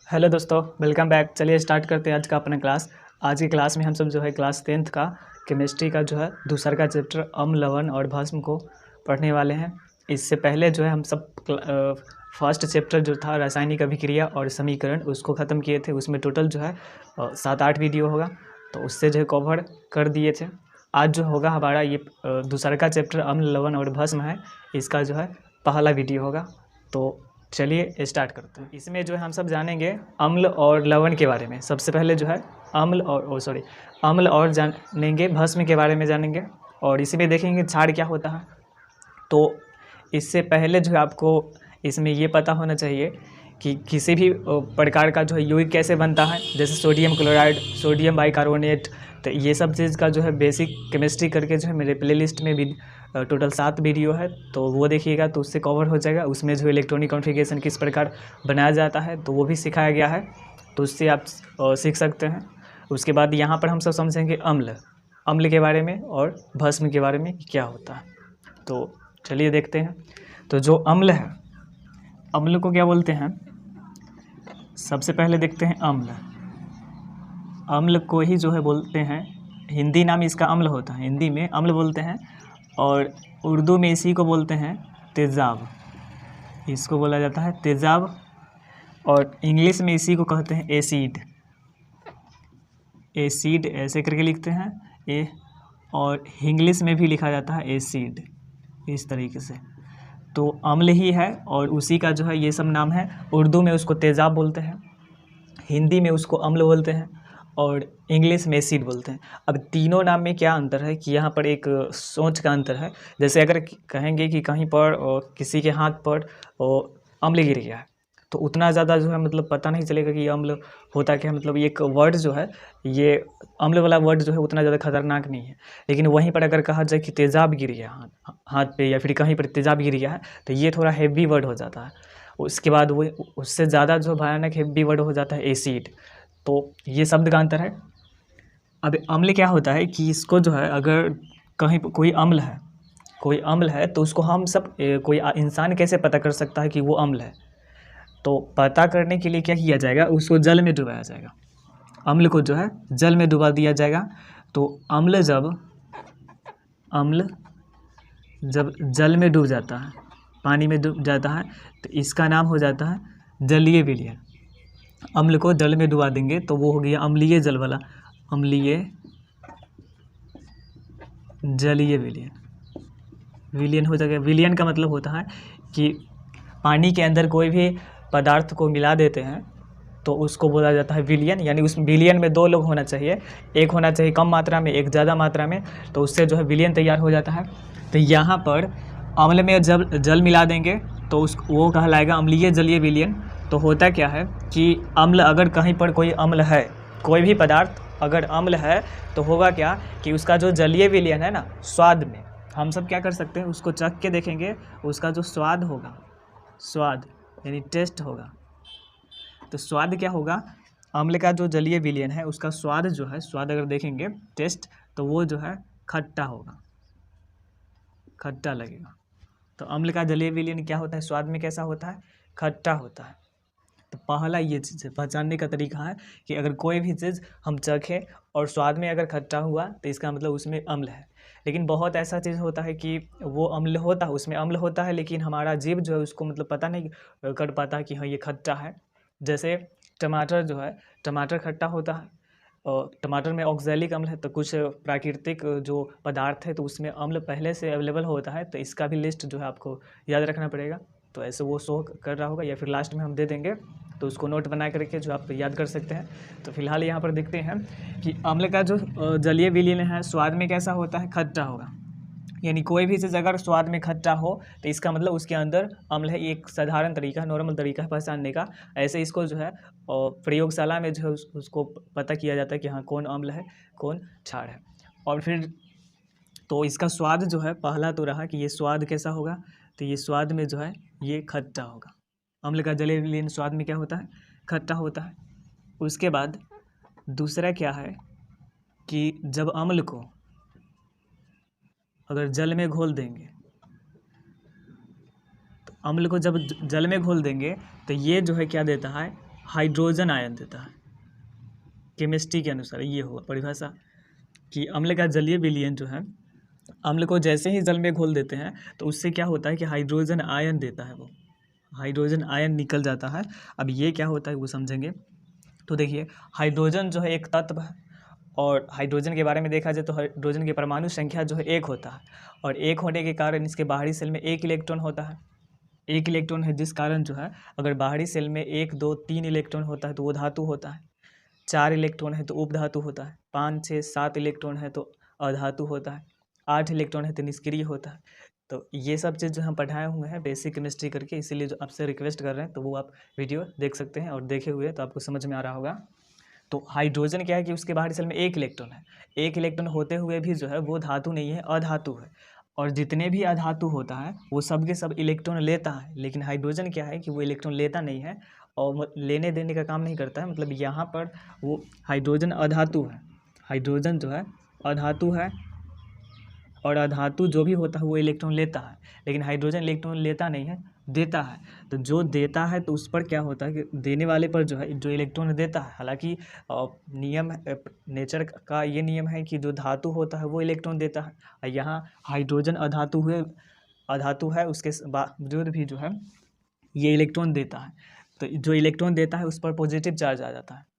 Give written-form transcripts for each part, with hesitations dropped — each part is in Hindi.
हेलो दोस्तों, वेलकम बैक। चलिए स्टार्ट करते हैं आज का अपना क्लास। आज की क्लास में हम सब जो है क्लास 10th का केमिस्ट्री का जो है दूसरा का चैप्टर अम्ल, लवण और भस्म को पढ़ने वाले हैं। इससे पहले जो है हम सब फर्स्ट चैप्टर जो था रासायनिक अभिक्रिया और समीकरण उसको ख़त्म किए थे। उसमें टोटल जो है 7-8 वीडियो होगा, तो उससे जो है कवर कर दिए थे। आज जो होगा हमारा ये दूसरा का चैप्टर अम्ल, लवण और भस्म है, इसका जो है पहला वीडियो होगा। तो चलिए स्टार्ट करते हैं। इसमें जो है हम सब जानेंगे अम्ल और लवण के बारे में। सबसे पहले जो है अम्ल और जानेंगे, भस्म के बारे में जानेंगे, और इसी में देखेंगे क्षार क्या होता है। तो इससे पहले जो है आपको इसमें ये पता होना चाहिए कि किसी भी प्रकार का जो है यौगिक कैसे बनता है, जैसे सोडियम क्लोराइड, सोडियम बाइकार्बोनेट। तो ये सब चीज़ का जो है बेसिक केमिस्ट्री करके जो है मेरे प्लेलिस्ट में भी टोटल 7 वीडियो है, तो वो देखिएगा तो उससे कवर हो जाएगा। उसमें जो इलेक्ट्रॉनिक कॉन्फ़िगरेशन किस प्रकार बनाया जाता है तो वो भी सिखाया गया है, तो उससे आप सीख सकते हैं। उसके बाद यहाँ पर हम सब समझेंगे अम्ल के बारे में और भस्म के बारे में क्या होता है। तो चलिए देखते हैं। तो जो अम्ल है, अम्ल को क्या बोलते हैं, सबसे पहले देखते हैं अम्ल। अम्ल को ही जो है बोलते हैं, हिंदी नाम इसका अम्ल होता है, हिंदी में अम्ल बोलते हैं, और उर्दू में इसी को बोलते हैं तेज़ाब। इसको बोला जाता है तेज़ाब, और इंग्लिश में इसी को कहते हैं एसिड। एसिड ऐसे करके लिखते हैं ए, और इंग्लिश में भी लिखा जाता है एसिड, इस तरीके से। तो अम्ल ही है और उसी का जो है ये सब नाम है। उर्दू में उसको तेज़ाब बोलते हैं, हिंदी में उसको अम्ल बोलते हैं, और इंग्लिश में एसिड बोलते हैं। अब तीनों नाम में क्या अंतर है कि यहाँ पर एक सोच का अंतर है। जैसे अगर कहेंगे कि कहीं पर किसी के हाथ पर अम्ल गिर गया है, तो उतना ज़्यादा जो है मतलब पता नहीं चलेगा कि अम्ल होता क्या है। मतलब ये एक वर्ड जो है, ये अम्ल वाला वर्ड जो है उतना ज़्यादा खतरनाक नहीं है। लेकिन वहीं पर अगर कहा जाए कि तेज़ाब गिर गया हाथ पे, या फिर कहीं पर तेज़ाब गिर गया है, तो ये थोड़ा हैवी वर्ड हो जाता है। उसके बाद वो उससे ज़्यादा जो भयानक हैवी वर्ड हो जाता है एसिड। तो ये शब्द का अंतर है। अब अम्ल क्या होता है कि इसको जो है अगर कहीं कोई अम्ल है तो उसको हम सब कोई इंसान कैसे पता कर सकता है कि वो अम्ल है। तो पता करने के लिए क्या किया जाएगा, उसको जल में डुबाया जाएगा। अम्ल को जो है जल में डुबा दिया जाएगा। तो अम्ल जब जल में डूब जाता है, पानी में डूब जाता है, तो इसका नाम हो जाता है जलीय विलयन। अम्ल को जल में डुबा देंगे तो वो हो गया अम्लीय जल वाला, अम्लीय जलीय विलयन। विलयन हो जाएगा। विलयन का मतलब होता है कि पानी के अंदर कोई भी पदार्थ को मिला देते हैं तो उसको बोला जाता है विलयन। यानी उस विलयन में 2 लोग होना चाहिए, एक होना चाहिए कम मात्रा में, एक ज़्यादा मात्रा में, तो उससे जो है विलयन तैयार हो जाता है। तो यहाँ पर अम्ल में जब जल मिला देंगे तो वो कहलाएगा अम्लीय जलीय विलयन। तो होता क्या है कि अम्ल, अगर कहीं पर कोई अम्ल है, कोई भी पदार्थ अगर अम्ल है, तो होगा क्या कि उसका जो जलीय विलयन है ना, स्वाद में हम सब क्या कर सकते हैं, उसको चख के देखेंगे, उसका जो स्वाद होगा, स्वाद यानी टेस्ट होगा। तो स्वाद क्या होगा, अम्ल का जो जलीय विलयन है उसका स्वाद जो है, स्वाद अगर देखेंगे, टेस्ट, तो वो जो है खट्टा होगा, खट्टा लगेगा। तो अम्ल का जलीय विलयन क्या होता है, स्वाद में कैसा होता है, खट्टा होता है। तो पहला ये चीज़ पहचानने का तरीका है कि अगर कोई भी चीज़ हम चखें और स्वाद में अगर खट्टा हुआ तो इसका मतलब उसमें अम्ल है। लेकिन बहुत ऐसा चीज़ होता है कि वो अम्ल होता है, उसमें अम्ल होता है, लेकिन हमारा जीभ जो है उसको मतलब पता नहीं कर पाता कि हाँ ये खट्टा है। जैसे टमाटर जो है, टमाटर खट्टा होता है, और टमाटर में ऑक्सैलिक अम्ल है, तो कुछ प्राकृतिक जो पदार्थ है तो उसमें अम्ल पहले से अवेलेबल होता है। तो इसका भी लिस्ट जो है आपको याद रखना पड़ेगा। तो ऐसे वो शो कर रहा होगा, या फिर लास्ट में हम दे देंगे, तो उसको नोट बना कर रखिए जो आप याद कर सकते हैं। तो फिलहाल यहाँ पर देखते हैं कि अम्ल का जो जलीय विलयन है स्वाद में कैसा होता है, खट्टा होगा। यानी कोई भी चीज़ अगर स्वाद में खट्टा हो तो इसका मतलब उसके अंदर अम्ल है। एक साधारण तरीका, नॉर्मल तरीका है पहचानने का। ऐसे इसको जो है प्रयोगशाला में जो है उसको पता किया जाता है कि हाँ कौन अम्ल है, कौन क्षार है। और फिर तो इसका स्वाद जो है, पहला तो रहा कि ये स्वाद कैसा होगा, तो ये स्वाद में जो है ये खट्टा होगा। अम्ल का जलीय विलयन स्वाद में क्या होता है, खट्टा होता है। उसके बाद दूसरा क्या है कि जब अम्ल को अगर जल में घोल देंगे, तो अम्ल को जब जल में घोल देंगे तो ये जो है क्या देता है, हाइड्रोजन आयन देता है। केमिस्ट्री के अनुसार ये होगा परिभाषा कि अम्ल का जलीय विलयन जो है, अम्ल को जैसे ही जल में घोल देते हैं तो उससे क्या होता है कि हाइड्रोजन आयन देता है, वो हाइड्रोजन आयन निकल जाता है। अब ये क्या होता है वो समझेंगे। तो देखिए, हाइड्रोजन जो है एक तत्व है, और हाइड्रोजन के बारे में देखा जाए तो हाइड्रोजन की परमाणु संख्या जो है 1 होता है, और 1 होने के कारण इसके बाहरी सेल में 1 इलेक्ट्रॉन होता है। 1 इलेक्ट्रॉन है, जिस कारण जो है अगर बाहरी सेल में 1, 2, 3 इलेक्ट्रॉन होता है तो वो धातु होता है। 4 इलेक्ट्रॉन है तो उपधातु होता है। 5, 6, 7 इलेक्ट्रॉन है तो अधातु होता है। 8 इलेक्ट्रॉन है तो निष्क्रिय होता है। तो ये सब चीज़ जो हम पढ़ाए हुए हैं बेसिक केमिस्ट्री करके, इसीलिए जो आपसे रिक्वेस्ट कर रहे हैं तो वो आप वीडियो देख सकते हैं, और देखे हुए तो आपको समझ में आ रहा होगा। तो हाइड्रोजन क्या है कि उसके बाहरी सेल में 1 इलेक्ट्रॉन है। 1 इलेक्ट्रॉन होते हुए भी जो है वो धातु नहीं है, अधातु है। और जितने भी अधातु होता है वो सब के सब इलेक्ट्रॉन लेता है, लेकिन हाइड्रोजन क्या है कि वो इलेक्ट्रॉन लेता नहीं है और लेने देने का काम नहीं करता है। मतलब यहाँ पर वो हाइड्रोजन अधातु है, हाइड्रोजन जो है अधातु है, और अधातु जो भी होता है वो इलेक्ट्रॉन लेता है, लेकिन हाइड्रोजन इलेक्ट्रॉन लेता नहीं है, देता है। तो जो देता है तो उस पर क्या होता है कि देने वाले पर जो है जो इलेक्ट्रॉन देता है, हालांकि नियम नेचर का ये नियम है कि जो धातु होता है वो इलेक्ट्रॉन देता है, और यहाँ हाइड्रोजन अधातु है, उसके बावजूद भी जो है ये इलेक्ट्रॉन देता है। तो जो इलेक्ट्रॉन देता है उस पर पॉजिटिव चार्ज आ जाता है।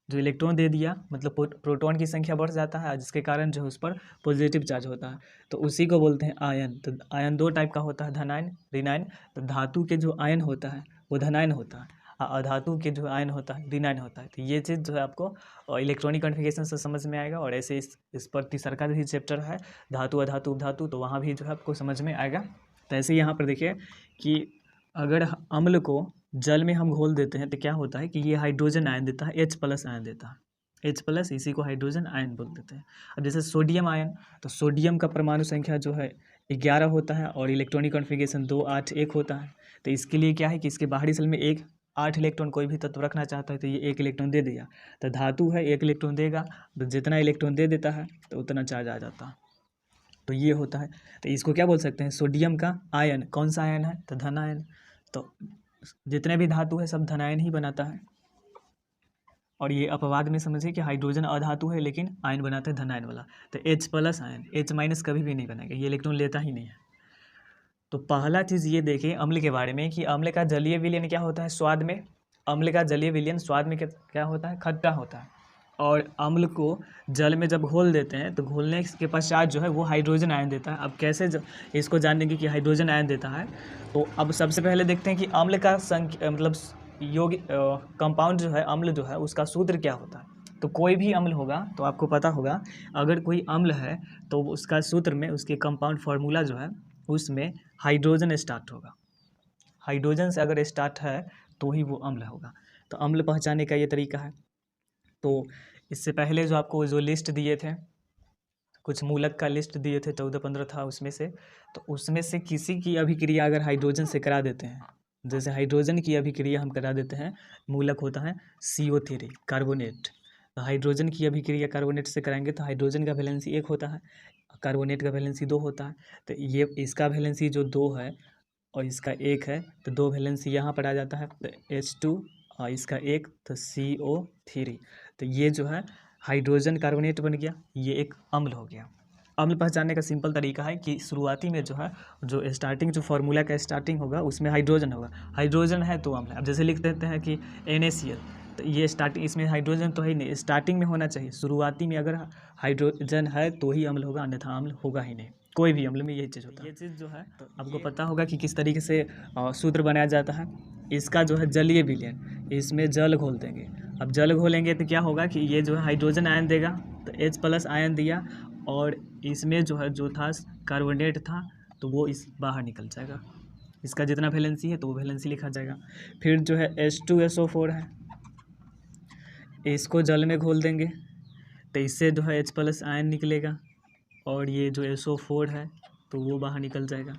जो इलेक्ट्रॉन दे दिया मतलब प्रोटॉन की संख्या बढ़ जाता है, जिसके कारण जो है उस पर पॉजिटिव चार्ज होता है, तो उसी को बोलते हैं आयन। तो आयन 2 टाइप का होता है, धनायन, ऋणायन। तो धातु के जो आयन होता है वो धनायन होता है, और अधातु के जो आयन होता है ऋणायन होता है। तो ये चीज़ जो है आपको इलेक्ट्रॉनिक कॉन्फ़िगरेशन से समझ में आएगा, और ऐसे इस पर तीसरा का भी चैप्टर है धातु, अधातु, उपधातु, तो वहाँ भी जो है आपको समझ में आएगा। तो ऐसे यहाँ पर देखिए कि अगर अम्ल को जल में हम घोल देते हैं तो क्या होता है कि ये हाइड्रोजन आयन देता है, H+ आयन देता है। H+, इसी को हाइड्रोजन आयन बोल देते हैं। अब जैसे सोडियम आयन, तो सोडियम का परमाणु संख्या जो है 11 होता है, और इलेक्ट्रॉनिक कॉन्फ़िगरेशन 2, 8, 1 होता है। तो इसके लिए क्या है कि इसके बाहरी सेल में 8 इलेक्ट्रॉन कोई भी तत्व रखना चाहता है तो ये 1 इलेक्ट्रॉन दे दिया। तो धातु है 1 इलेक्ट्रॉन देगा, तो जितना इलेक्ट्रॉन दे देता है तो उतना चार्ज आ जाता है। तो ये होता है। तो इसको क्या बोल सकते हैं, सोडियम का आयन। कौन सा आयन है, तो धन आयन। तो जितने भी धातु है सब धनायन ही बनाता है, और ये अपवाद में समझिए कि हाइड्रोजन अधातु है लेकिन आयन बनाता है धनायन वाला। तो H+ आयन, H- कभी भी नहीं बनेगा, ये इलेक्ट्रॉन लेता ही नहीं है। तो पहला चीज़ ये देखें अम्ल के बारे में कि अम्ल का जलीय विलयन क्या होता है स्वाद में। अम्ल का जलीय विलयन स्वाद में क्या होता है, खट्टा होता है। और अम्ल को जल में जब घोल देते हैं तो घोलने के पश्चात जो है वो हाइड्रोजन आयन देता है। अब कैसे इसको जानेंगे कि हाइड्रोजन आयन देता है, तो अब सबसे पहले देखते हैं कि अम्ल का मतलब कंपाउंड जो है, अम्ल जो है उसका सूत्र क्या होता है। तो कोई भी अम्ल होगा तो आपको पता होगा, अगर कोई अम्ल है तो उसका सूत्र में उसके कंपाउंड फार्मूला जो है उसमें हाइड्रोजन स्टार्ट होगा। हाइड्रोजन से अगर स्टार्ट है तो ही वो अम्ल होगा। तो अम्ल पहचानने का ये तरीका है। तो इससे पहले जो आपको जो लिस्ट दिए थे, कुछ मूलक का लिस्ट दिए थे, 14-15 था उसमें से, तो उसमें से किसी की अभिक्रिया अगर हाइड्रोजन से करा देते हैं, जैसे हाइड्रोजन की अभिक्रिया हम करा देते हैं, मूलक होता है CO3 कार्बोनेट। तो हाइड्रोजन की अभिक्रिया कार्बोनेट से कराएंगे तो हाइड्रोजन का वैलेंसी 1 होता है, कार्बोनेट का वैलेंसी 2 होता है। तो ये इसका वैलेंसी जो 2 है और इसका 1 है, तो 2 वैलेंसी यहाँ पर आ जाता है, तो H2 और इसका 1 तो CO3। तो ये जो है हाइड्रोजन कार्बोनेट बन गया, ये एक अम्ल हो गया। अम्ल पहचानने का सिंपल तरीका है कि शुरुआती में जो है जो स्टार्टिंग जो फार्मूला का स्टार्टिंग होगा उसमें हाइड्रोजन होगा, हाइड्रोजन है तो अम्ल है। अब जैसे लिख देते हैं कि NaCl, तो ये स्टार्टिंग, इसमें हाइड्रोजन तो है ही नहीं, स्टार्टिंग में होना चाहिए। शुरुआती में अगर हाइड्रोजन है तो ही अम्ल होगा, अन्यथा अम्ल होगा ही नहीं। कोई भी अम्ल में यही चीज़ होता है। ये चीज़ जो है तो आपको पता होगा कि किस तरीके से सूत्र बनाया जाता है। इसका जो है जलीय विलयन, इसमें जल घोल देंगे। अब जल घोलेंगे तो क्या होगा कि ये जो है हाइड्रोजन आयन देगा, तो H+ आयन दिया, और इसमें जो है जो था कार्बोनेट था तो वो इस बाहर निकल जाएगा। इसका जितना वैलेंसी है तो वो वैलेंसी लिखा जाएगा। फिर जो है H2SO4 है, इसको जल में घोल देंगे तो इससे जो है H+ आयन निकलेगा, और ये जो SO4 है तो वो बाहर निकल जाएगा।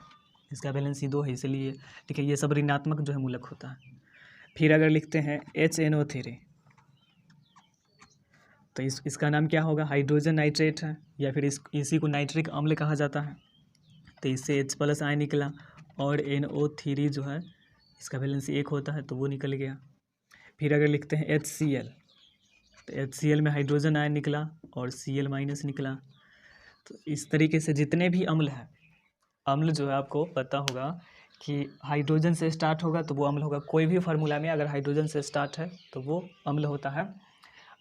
इसका वैलेंसी 2 है इसलिए, ठीक है। ये सब ऋणात्मक जो है मूलक होता है। फिर अगर लिखते हैं HNO3, तो इसका नाम क्या होगा, हाइड्रोजन नाइट्रेट है, या फिर इसी को नाइट्रिक अम्ल कहा जाता है। तो इससे H+ आयन निकला, और NO3 जो है इसका वैलेंसी 1 होता है तो वो निकल गया। फिर अगर लिखते हैं HCl, तो HCl में हाइड्रोजन आयन निकला और Cl- निकला। तो इस तरीके से जितने भी अम्ल हैं, अम्ल जो है आपको पता होगा कि हाइड्रोजन से स्टार्ट होगा तो वो अम्ल होगा। कोई भी फार्मूला में अगर हाइड्रोजन से स्टार्ट है तो वो अम्ल होता है।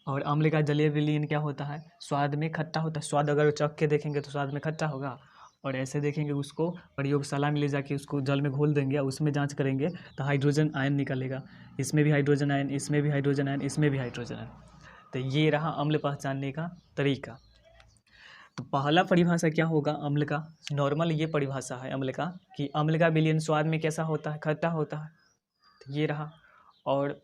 और अम्ल का जलीय विलयन क्या होता है? स्वाद में खट्टा होता है। स्वाद अगर चख के देखेंगे तो स्वाद में खट्टा होगा, और ऐसे देखेंगे उसको प्रयोगशाला में ले जाके उसको जल में घोल देंगे और उसमें जांच करेंगे तो हाइड्रोजन आयन निकलेगा। इसमें भी हाइड्रोजन आयन, इसमें भी हाइड्रोजन आयन, इसमें भी हाइड्रोजन आयन। तो ये रहा अम्ल पहचानने का तरीका। तो पहला परिभाषा क्या होगा अम्ल का? नॉर्मल ये परिभाषा है अम्ल का कि अम्ल का विलयन स्वाद में कैसा होता है? खट्टा होता है। तो ये रहा। और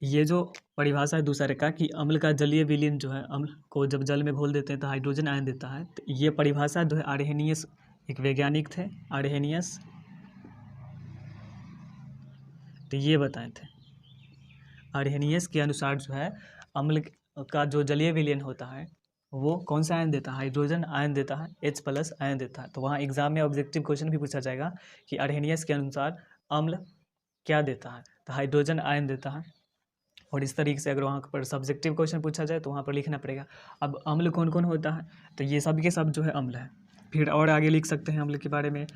ये जो परिभाषा है दूसरे का कि अम्ल का जलीय विलयन जो है, अम्ल को जब जल में घोल देते हैं तो हाइड्रोजन आयन देता है। तो ये परिभाषा जो है आर्हेनियस, एक वैज्ञानिक थे आर्हेनियस, तो ये बताए थे। आर्हेनियस के अनुसार जो है अम्ल का जो जलीय विलयन होता है वो कौन सा आयन देता है? हाइड्रोजन आयन देता है, H+ आयन देता है। तो वहाँ एग्जाम में ऑब्जेक्टिव क्वेश्चन भी पूछा जाएगा कि आर्हेनियस के अनुसार अम्ल क्या देता है? तो हाइड्रोजन आयन देता है। और इस तरीके से अगर वहाँ पर सब्जेक्टिव क्वेश्चन पूछा जाए तो वहाँ पर लिखना पड़ेगा। अब अम्ल कौन कौन होता है? तो ये सब के सब जो है अम्ल है। फिर और आगे लिख सकते हैं अम्ल के बारे में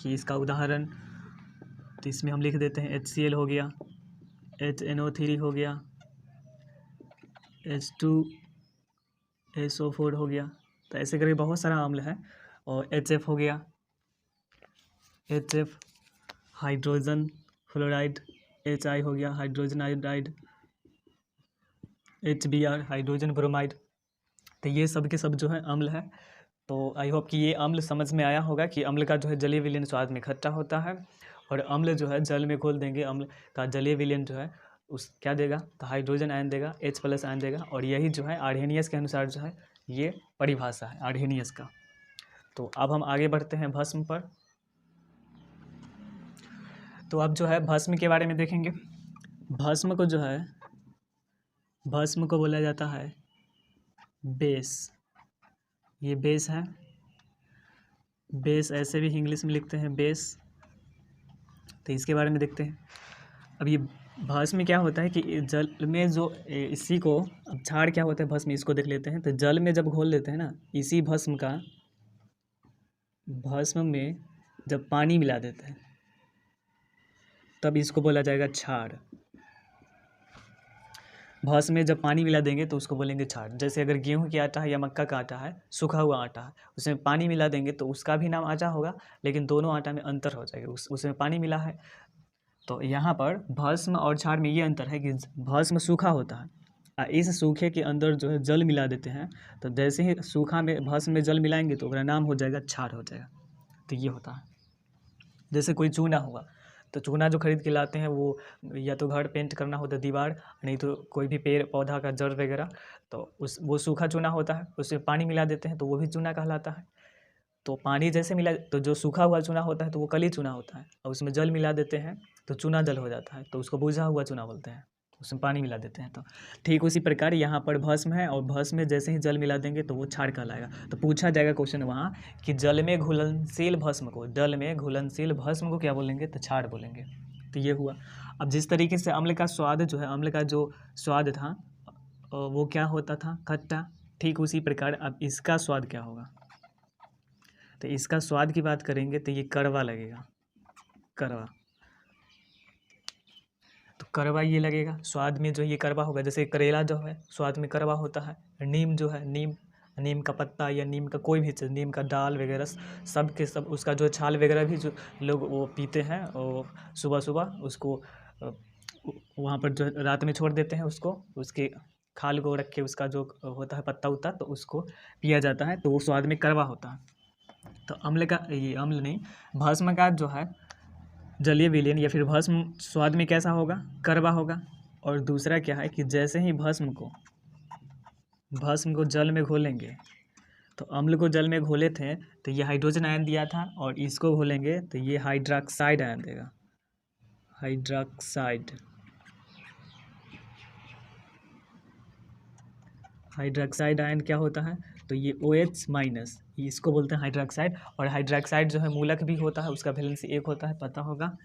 कि इसका उदाहरण, तो इसमें हम लिख देते हैं HCl हो गया, HNO3 हो गया, H2SO4 हो गया। तो ऐसे करके बहुत सारा अम्ल है। और HF हो गया, HF हाइड्रोजन फ्लोराइड, HI हो गया hydrogen iodide, HBr hydrogen bromide. तो ये सब के सब जो है अम्ल है। तो आई होप कि ये अम्ल समझ में आया होगा कि अम्ल का जो है जलीय विलयन स्वाद में खट्टा होता है, और अम्ल जो है जल में घोल देंगे, अम्ल का जलीय विलयन जो है उस क्या देगा? तो हाइड्रोजन आयन देगा, H+ आयन देगा। और यही जो है आर्हेनियस के अनुसार जो है ये परिभाषा है आर्हेनियस का। तो अब हम आगे बढ़ते हैं भस्म पर। तो अब जो है भस्म के बारे में देखेंगे। भस्म को जो है, भस्म को बोला जाता है बेस। ये बेस है, बेस ऐसे भी इंग्लिश में लिखते हैं बेस। तो इसके बारे में देखते हैं। अब ये भस्म में क्या होता है कि जल में जो इसी को, अब क्षार क्या होता है भस्म, इसको देख लेते हैं। तो जल में जब घोल देते हैं ना, इसी भस्म का, भस्म में जब पानी मिला देते हैं तब इसको बोला जाएगा क्षार। भस्म में जब पानी मिला देंगे तो उसको बोलेंगे क्षार। जैसे अगर गेहूं की आटा है या मक्का का आटा है, सूखा हुआ आटा है, उसमें पानी मिला देंगे तो उसका भी नाम आटा होगा, लेकिन दोनों आटा में अंतर हो जाएगा। उसमें पानी मिला है। तो यहाँ पर भस्म और क्षार में ये अंतर है कि भस्म सूखा होता है, इस सूखे के अंदर जो है जल मिला देते हैं। तो जैसे ही सूखा में भस्म में जल मिलाएंगे तो उसका नाम हो जाएगा क्षार हो जाएगा। तो ये होता है। जैसे कोई चूना हुआ, तो चूना जो खरीद के लाते हैं वो या तो घर पेंट करना होता है दीवार, नहीं तो कोई भी पेड़ पौधा का जड़ वगैरह, तो वो सूखा चूना होता है, उसमें पानी मिला देते हैं तो वो भी चूना कहलाता है। तो पानी जैसे मिला तो जो सूखा हुआ चूना होता है तो वो कली चूना होता है, और उसमें जल मिला देते हैं तो चूना जल हो जाता है, तो उसको बुझा हुआ चूना बोलते हैं। उसमें पानी मिला देते हैं। तो ठीक उसी प्रकार यहाँ पर भस्म है, और भस्म में जैसे ही जल मिला देंगे तो वो क्षार कहलाएगा। तो पूछा जाएगा क्वेश्चन वहाँ कि जल में घुलनशील भस्म को, जल में घुलनशील भस्म को क्या बोलेंगे? तो क्षार बोलेंगे। तो ये हुआ। अब जिस तरीके से अम्ल का स्वाद जो है, अम्ल का जो स्वाद था वो क्या होता था? खट्टा। ठीक उसी प्रकार अब इसका स्वाद क्या होगा? तो इसका स्वाद की बात करेंगे तो ये कड़वा लगेगा, कड़वा। तो कड़वा ये लगेगा स्वाद में, जो ये कड़वा होगा। जैसे करेला जो है स्वाद में कड़वा होता है। नीम जो है, नीम का पत्ता या नीम का कोई भी चीज़, नीम का दाल वगैरह, सब के सब उसका जो छाल वगैरह भी जो लोग वो पीते हैं, और सुबह सुबह उसको वहाँ पर जो रात में छोड़ देते हैं उसको, उसके खाल को रख के उसका जो होता है पत्ता उत्ता, तो उसको पिया जाता है, तो वो स्वाद में कड़वा होता है। तो अम्ल का, ये अम्ल नहीं, भस्म का जो है जलीय विलयन या फिर भस्म स्वाद में कैसा होगा? कड़वा होगा। और दूसरा क्या है कि जैसे ही भस्म को जल में घोलेंगे, तो अम्ल को जल में घोले थे तो ये हाइड्रोजन आयन दिया था, और इसको घोलेंगे तो ये हाइड्रोक्साइड आयन देगा, हाइड्रोक्साइड आयन क्या होता है? तो ये OH-, इसको बोलते हैं हाइड्रोक्साइड। और हाइड्रोक्साइड जो है मूलक भी होता है, उसका वैलेंसी 1 होता है, पता होगा।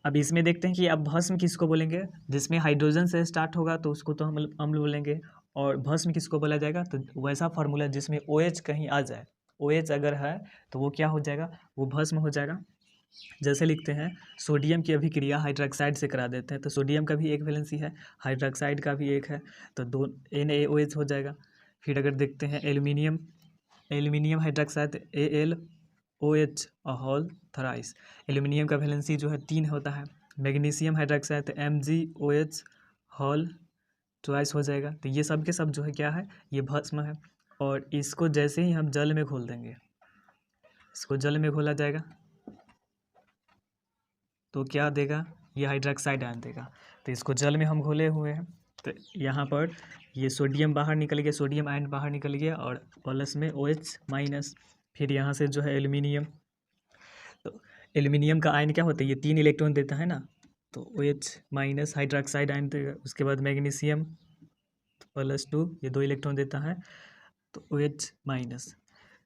अब इसमें देखते हैं कि अब भस्म किसको बोलेंगे, जिसमें हाइड्रोजन से स्टार्ट होगा तो उसको तो हम अम्ल बोलेंगे, और भस्म किसको बोला जाएगा, तो वैसा फार्मूला जिसमें OH कहीं आ जाए, OH अगर है तो वो क्या हो जाएगा, वो भस्म हो जाएगा। जैसे लिखते हैं सोडियम की अभिक्रिया हाइड्रोक्साइड से करा देते हैं, तो सोडियम का भी एक वैलेंसी है, हाइड्रोक्साइड का भी एक है, तो दो NaOH हो जाएगा। फिर अगर देखते हैं aluminium hydroxide AlOH whole thrice, aluminium का वैलेंसी जो है 3 होता है। Magnesium hydroxide MgOH whole twice हो जाएगा। तो ये सब के सब जो है क्या है, ये भस्म है। और इसको जैसे ही हम जल में घोल देंगे, इसको जल में घोला जाएगा तो क्या देगा, ये हाइड्रोक्साइड आयन देगा। तो इसको जल में हम घोले हुए हैं, तो यहाँ पर ये सोडियम बाहर निकल गया, सोडियम आयन बाहर निकल गया, और प्लस में OH-। फिर यहाँ से जो है एल्यूमिनियम, तो एल्यूमिनियम का आयन क्या होता है, ये 3 इलेक्ट्रॉन देता है ना, तो OH- हाइड्रोक्साइड आयन देगा। उसके बाद मैग्नीशियम +2, ये 2 इलेक्ट्रॉन देता है, तो OH-।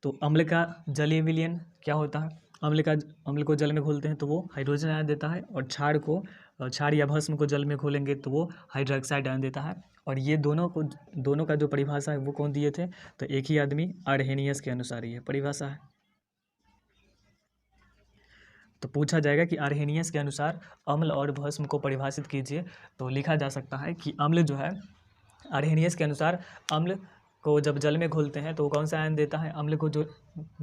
तो अम्ल का जलीय विलयन क्या होता है, अम्ल को जल में घोलते हैं तो वो हाइड्रोजन आयन देता है, और क्षार या भस्म को जल में घोलेंगे तो वो हाइड्रोक्साइड आयन देता है। और ये दोनों का जो परिभाषा है वो कौन दिए थे, तो एक ही आदमी आर्हेनियस के अनुसार ये परिभाषा है। तो पूछा जाएगा कि आर्हेनियस के अनुसार अम्ल और भस्म को परिभाषित कीजिए, तो लिखा जा सकता है कि अम्ल जो है, आर्हेनियस के अनुसार अम्ल को जब जल में घोलते हैं तो वो कौन सा आयन देता है, अम्ल को जो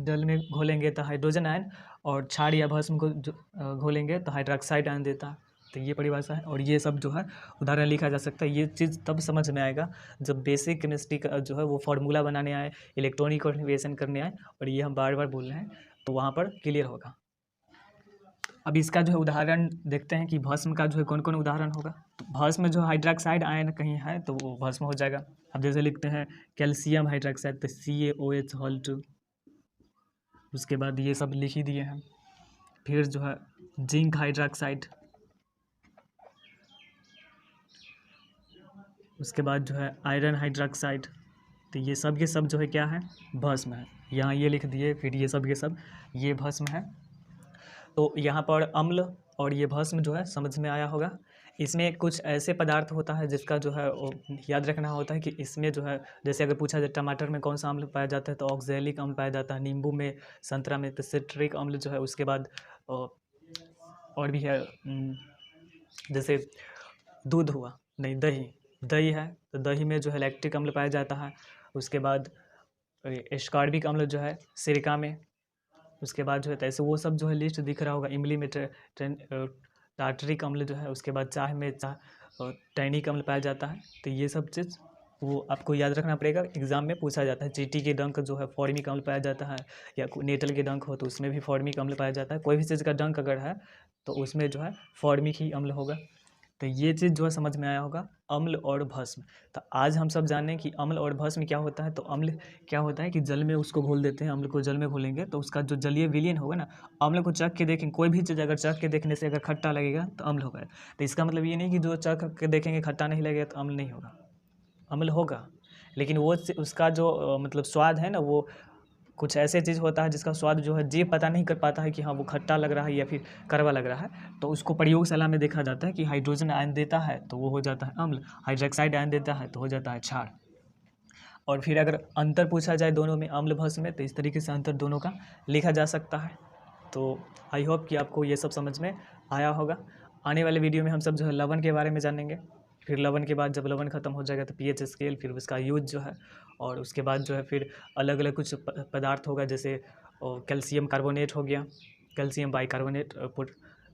जल में घोलेंगे तो हाइड्रोजन आयन, और क्षार या भस्म को जो घोलेंगे तो हाइड्रोक्साइड आयन देता है। तो ये परिभाषा है, और ये सब जो है उदाहरण लिखा जा सकता है। ये चीज़ तब समझ में आएगा जब बेसिक केमिस्ट्री का जो है वो फार्मूला बनाने आए, इलेक्ट्रॉनिक कॉन्फ़िगरेशन करने आए, और ये हम बार बार बोल रहे हैं, तो वहाँ पर क्लियर होगा। अब इसका जो है उदाहरण देखते हैं कि भस्म का जो है कौन कौन उदाहरण होगा। तो भस्म जो हाइड्रोक्साइड आयन कहीं है तो वो भस्म हो जाएगा। अब जैसे लिखते हैं कैल्शियम हाइड्रोक्साइड, तो CaOH होल 2। उसके बाद ये सब लिख ही दिए हैं। फिर जो है जिंक हाइड्रोक्साइड, उसके बाद जो है आयरन हाइड्रोक्साइड। तो ये सब के सब जो है क्या है, भस्म है। यहाँ ये लिख दिए, फिर ये सब के सब ये भस्म है। तो यहाँ पर अम्ल और ये भस्म जो है समझ में आया होगा। इसमें कुछ ऐसे पदार्थ होता है जिसका जो है वो याद रखना होता है कि इसमें जो है, जैसे अगर पूछा जाए टमाटर में कौन सा अम्ल पाया जाता है, तो ऑक्जेलिक अम्ल पाया जाता है, नींबू में, संतरा में तो सिट्रिक अम्ल जो है। उसके बाद और भी है, जैसे दूध हुआ, नहीं दही है तो दही में जो है लैक्टिक अम्ल पाया जाता है। उसके बाद एस्कॉर्बिक अम्ल जो है सिरका में। उसके बाद जो है ऐसे वो सब जो है लिस्ट दिख रहा होगा, इमली में टार्टरिक अम्ल जो है। उसके बाद चाय में टैनिक अम्ल पाया जाता है। तो ये सब चीज़ वो आपको याद रखना पड़ेगा, एग्जाम में पूछा जाता है। चींटी के डंक जो है फॉर्मिक अम्ल पाया जाता है, या नेटल के डंक हो तो उसमें भी फॉर्मिक अम्ल पाया जाता है। कोई भी चीज़ का डंक अगर है तो उसमें जो है फॉर्मिक ही अम्ल होगा। तो ये चीज़ जो है समझ में आया होगा, अम्ल और भस्म। तो आज हम सब जानें कि अम्ल और भस्म क्या होता है। तो अम्ल क्या होता है कि जल में उसको घोल देते हैं, अम्ल को जल में घोलेंगे तो उसका जो जलीय विलयन होगा ना, अम्ल को चख के देखें, कोई भी चीज़ अगर चख के देखने से अगर खट्टा लगेगा तो अम्ल होगा। तो इसका मतलब ये नहीं कि जो चख के देखेंगे खट्टा नहीं लगेगा तो अम्ल नहीं होगा, अम्ल होगा। लेकिन वो उसका जो मतलब स्वाद है ना, वो कुछ ऐसे चीज़ होता है जिसका स्वाद जो है जीभ पता नहीं कर पाता है कि हाँ वो खट्टा लग रहा है या फिर कड़वा लग रहा है। तो उसको प्रयोगशाला में देखा जाता है कि हाइड्रोजन आयन देता है तो वो हो जाता है अम्ल, हाइड्रोक्साइड आयन देता है तो हो जाता है क्षार। और फिर अगर अंतर पूछा जाए दोनों में, अम्ल भस्म में, तो इस तरीके से अंतर दोनों का लिखा जा सकता है। तो आई होप कि आपको ये सब समझ में आया होगा। आने वाले वीडियो में हम सब जो है लवण के बारे में जानेंगे। फिर लवण के बाद जब लवण ख़त्म हो जाएगा तो पीएच स्केल, फिर उसका यूज जो है, और उसके बाद जो है फिर अलग अलग कुछ पदार्थ होगा, जैसे कैल्शियम कार्बोनेट हो गया, कैल्शियम बाइकार्बोनेट,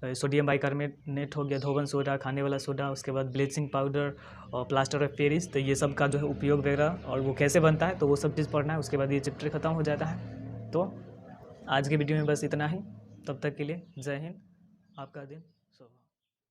सोडियम बाइकार्बोनेट हो गया, धोवन सोडा, खाने वाला सोडा, उसके बाद ब्लीचिंग पाउडर और प्लास्टर ऑफ पेरिस। तो ये सब का जो है उपयोग वगैरह और वो कैसे बनता है तो वो सब चीज़ पढ़ना है। उसके बाद ये चैप्टर ख़त्म हो जाता है। तो आज के वीडियो में बस इतना ही। तब तक के लिए जय हिंद, आपका दिन